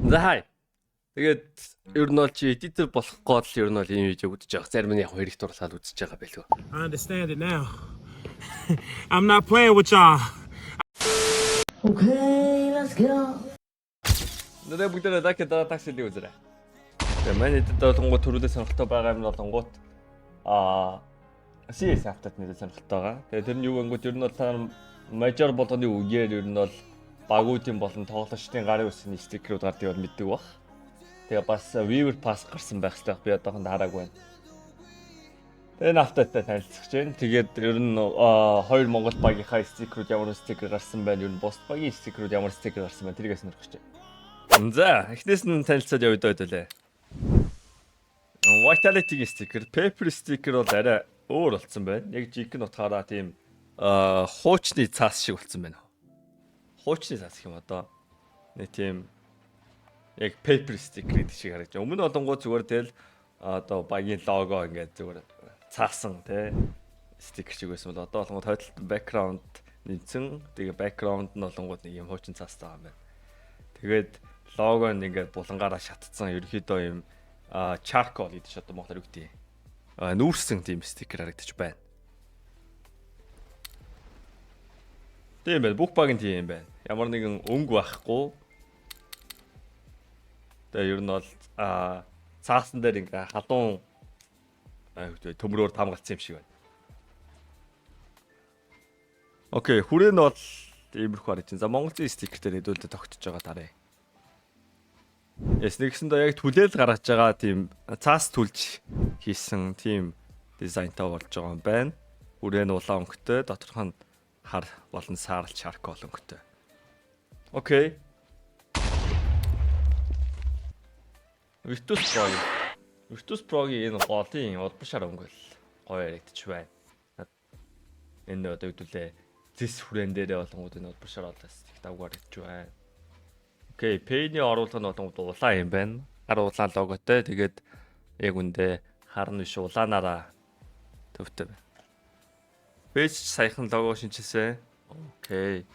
За хай. Тэгээд ер нь бол чи эдитер болох гол ер нь бол ийм видео үзэж байгаа. Зарим нь яг хоёр их дурлаад үзэж байгаа байлгүй. I understand it now. I'm not playing with y'all. Okay, let's go. Нэрээ бүгдээ даа таксид үзэрэй. Тэгээд манай эдитер болонгууд төрөлөө сонирхолтой байгаа юм болонгууд CS автад нэрээ сонирхолтой байгаа. Тэгээд тэр нь юу гэнгүүт ер нь бол та мажор болгоны үеэр ер нь бол багуудын болон тоглогчдын гарын үсний стикерүүд гардыг бол мэддэг баг. Тэгээ бас Weaver Pass гарсан байх хэрэгтэй би одоохонд хараагүй байна. Тэгээ нафтатай танилцж байна. Тэгээд ер нь хоёр Монгол багийнхаа стикерүүд ямар стикер гарсан байна, ер нь бус багийн стикерүүд ямар стикер гарсан байна тэргээс сонирхож байна. За, эхнээс нь танилцаад явъя даа. Vitality-ийн стикер, Paper стикер бол арай өөр болсон байна. Яг жинхэнэ утгаараа тийм хуучны цаас шиг болсон байна. Хуучны цаас гэх юм одоо нэг тийм яг paper sticker гэдэг шиг харагдаж. Өмнө олонгоо зүгээр тэл одоо багийн лого ингээд зүгээр цаасан тий стикер шиг байсан бол одоо олонгоо тойлолт background нэмсэн. Тэгээ background нь олонгууд нэг юм хуучин цаастай байгаа юм байна. Тэгээд лого нь ингээд булангаараа шатцсан ерөөхдөө юм charcoal гэдэг шиг одоо монголоор үгтэй. Нүүрсэн тийм стикер харагдаж байна. Тийм байна. Бүх баг нь тийм байна. Ямар нэгэн өнгө байхгүй. Тэгээ ер нь бол цаасан дээр ингээ халуун төмрөөр тамгалцсан юм шиг байна. Окей, хүрээ нь бол иймэрхүү харагдаж байна. За Монголын стикер дээр хэдүүлдэ тогтож байгаа дараа. Нэгсэндээ яг түлээл гаргаж байгаа тийм цаас түлж хийсэн тийм дизайнтай болж байгаа юм байна. Хүрээ нь улаан өнгөтэй, доторх нь хар болон саарл charcoal өнгөтэй. Окей. Virtus Pro-гийн энэ голын улбашаар өнгөл гоё яригдчих байна. Энэ одоо хэдүүлээ зис хүрэн дээрээ болонгууд энэ улбашаар олоос их давгаар идчих байна. Окей, P-ний оруулах нь болонгууд улаан юм байна. Гар улаан логотой. Тэгээд яг үндэ харна биш улаанаараа төвтэй байна. Пэйж саяхан лого шинжилсэн. Окей.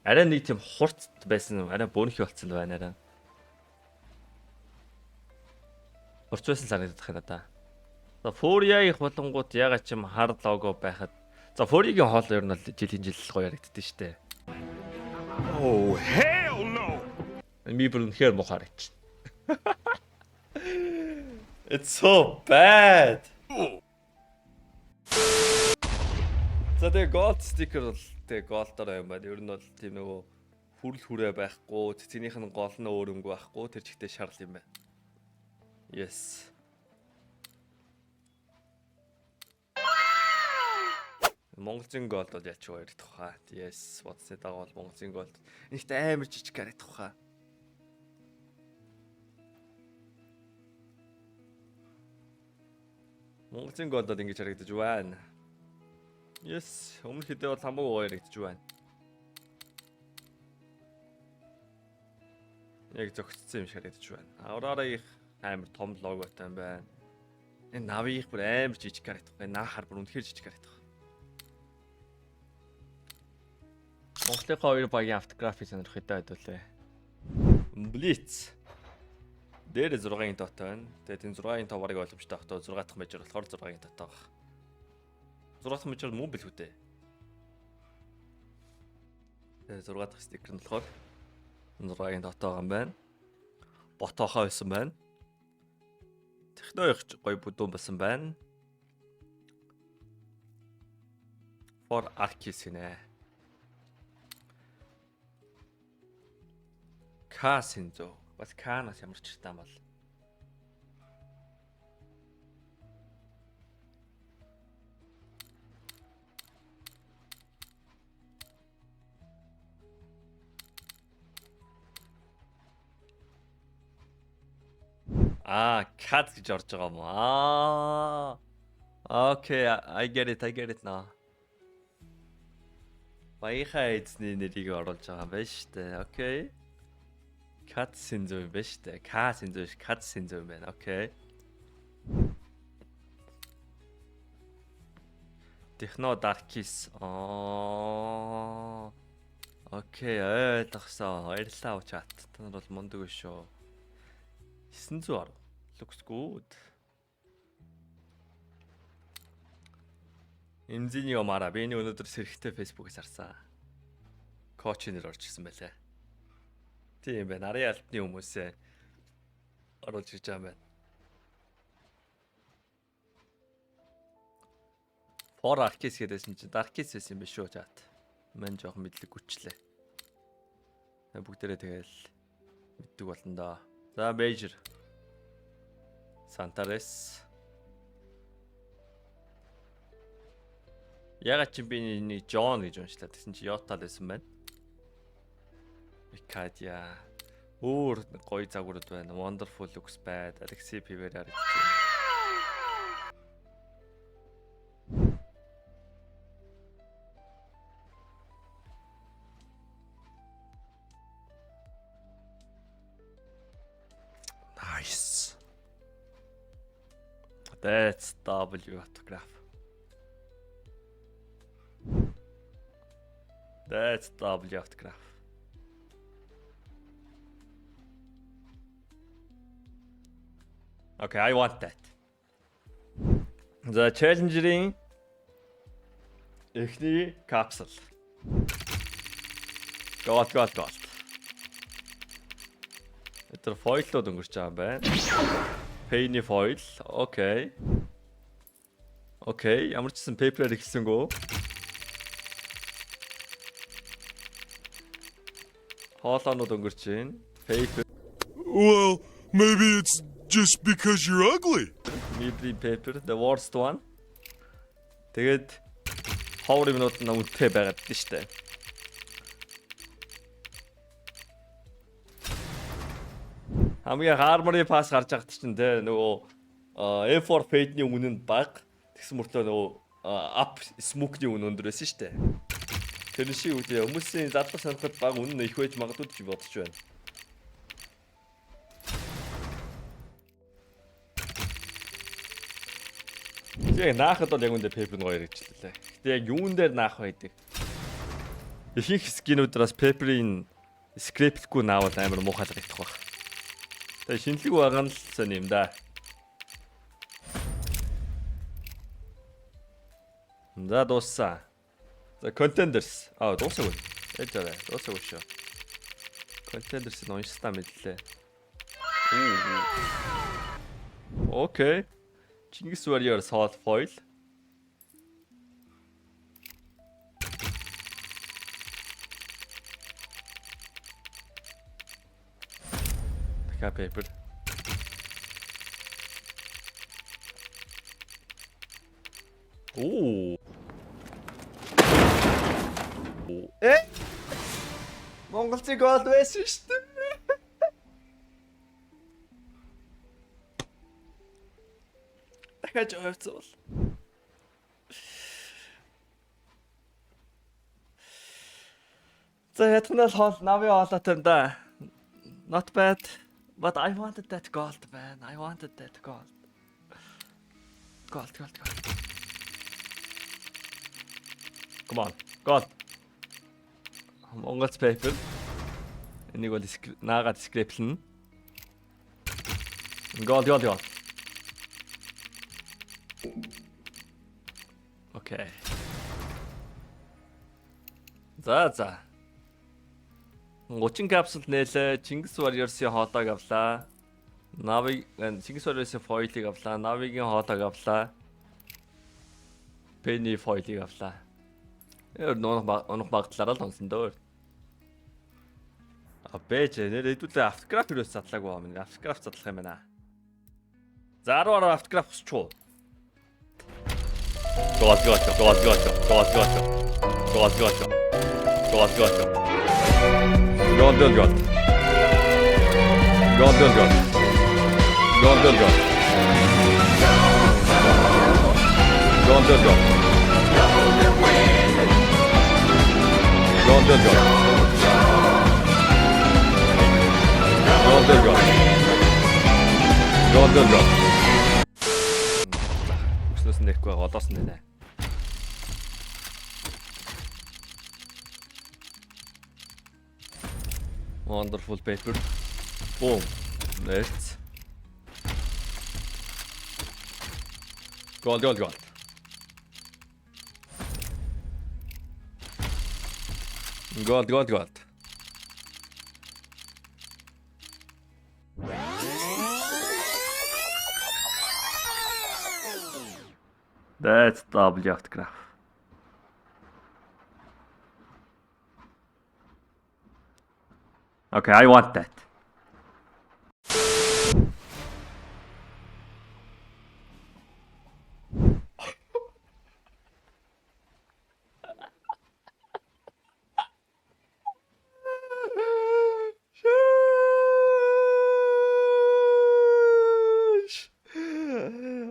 Арай нэг тийм хурц байсан, арай бөөнхий болцсон байна арай. Хурц байсан санагдах юм да. За Furia их болонгууд ягаад ч юм хар лого байхад. За Furia-гийн хоол ер нь жилийн жил гоё яригддээ штэ. Oh, hell no. Би бүр үнэхээр мухаар ич. It's so bad. За тэгээ gold sticker бол тэгээ gold-ороо юм байна. Ер нь бол тийм нөгөө хүрл хүрээ байхгүй, цэцгийнх нь гол нь өөр өнгө байхгүй, тэр чигтээ шарл юм байна. Yes. Монголын gold бол яач вэ ярих тухай. Yes, бодсны дагуу бол Монголын gold. Энийхтэй амар жижиг гарах тухай. Монголын gold бол ингэж харагдаж байна. Yes, өмнө хэдээ бол хамаагүй гоё яригдж байна. Яг зөгцсөн юм шиг харагдаж байна. Aurora-ийн амар том логотой юм байна. Энэ Navi-ийн бүр амар жижиг харагдах байна. Наахаар бүр үнэхээр жижиг харагдах. Монголын хоёр багийн автографи сонирхолтой байдуулээ. Blitz. Дээр 6-ын тоотой байна. Тэгээд энэ 6-ын тоо барыг ойлгомжтой байх тоо 6 дахь мажор болохоор 6-ын тоотой баг. 6 дахь мажор муу бил хүтэй. Тэгээд 6 дахь стикер нь болохоор 6-ын тоотой байгаа юм байна. Ботоохоо байсан байна. Техноих гоё бүдүүн басан байна. For Archis гинэ. Касинзо. Бас Канас ямар ч таам бол. Cat гэж орж байгаа юм аа. Okay, I get it now. Баяхаа эзний нэрийг оруулж байгаа юм байна шүү дээ. Okay. Cat Sinzo юм байна шүү дээ. Cat Sinzo юм байна. Okay. Techno Darkis. Окей, ойлгосон. Баярлалаа чат. Та нар бол мундаг биш шүү. 900 арга. Looks good. Эмзиний омара биний өнөөдөр сэрхтэй фэйсбүүкээс харсан. Коучнэр орж ирсэн байлаа. Тийм байна. Арын алтны хүмүүсээ оруулж ирж байгаа юм байна. For Arcus гэдээсэн чинь Darkis байсан юм биш үү чат. Мэн жоохон мэдлэг гүчлээ. Бүгдээрээ тэгэл мэддэг болно да. За Major. Santares. Ягаад чи би нэг John гэж уншлаа. Тэгсэн чи Yota байсан байна. Икадия. Өөр гоё загварууд байна. Wonderful looks bad. Alexei Piver харагдаж байна. Nice. That's W autograph. That's W autograph. Okay, I want that. The Challenger-ийн эхний капсул. Gold. Это foil-лууд өнгөрч байгаа юм байна. Penny foil. Окей. Ямар ч гэсэн paper-аар эхэлсэнгөө. Хоолоонууд өнгөрч байна. Paper. Well, maybe it's just because you're ugly. Midri paper, the worst one. Тэгээд ховор юмнууд нь үнэтэй байгаад дээ штэ. Хамгийн harmony pass гарч байгаад чинь те нөгөө A4 page-ний үнэ нь бага. Тэгсэн мөртлөө нөгөө up smoke-ний үнэ өндөр байсан штэ. Тэр шиг үгүй хүмүүсийн задлах сонирхол бага үнэ их байж магадгүй гэж бодож байна. Яг наахад бол яг үндэ paper нь гоё хэрэгжлээ. Гэтэ яг юун дээр наах байдаг. Ихэнх скинүүдраас paper-ийн script-гүй наавал амар муухай харагдах баг. Тэгээ шинэлэг байгаа нь л сонь юм да. За дууссан. За contenders. Дуусаагүй. Ээжээрээ дуусаагүй шүү. Contenders-ийн уншсан мэдлээ. Окей. Чингис Warrior Soul Foil. Така paper. Монголцыг гол байсан шүү дээ. Дахиж ойцвол. За ятнал хоол нави хоолой юм да. Not bad, but I wanted that gold, man. I wanted that gold. Gold. Come on, gold. Mongols paper. Энийг бол наагаад скриплэн. Gold. Окей. За. 30 капсул нээлээ. Чингис Warriors-ийн хоолойг авлаа. Чингис Warriors-ийн foil-ыг авлаа. Navi-гийн хоолойг авлаа. Penny foil-ыг авлаа. Онох багтлаараа л онсон дөөр. Бэж нэр хэдүүлээ автограф юус задлаагүй юм. Автограф задлах юм байна. За 10 автограф хүсчихв. Gold. Үснээс нэхгүй голоос нэ. Wonderful paper. Boom. Nerds. Gold. Gold. That's double autograph. Okay, I want that.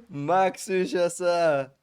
Max yaşasa.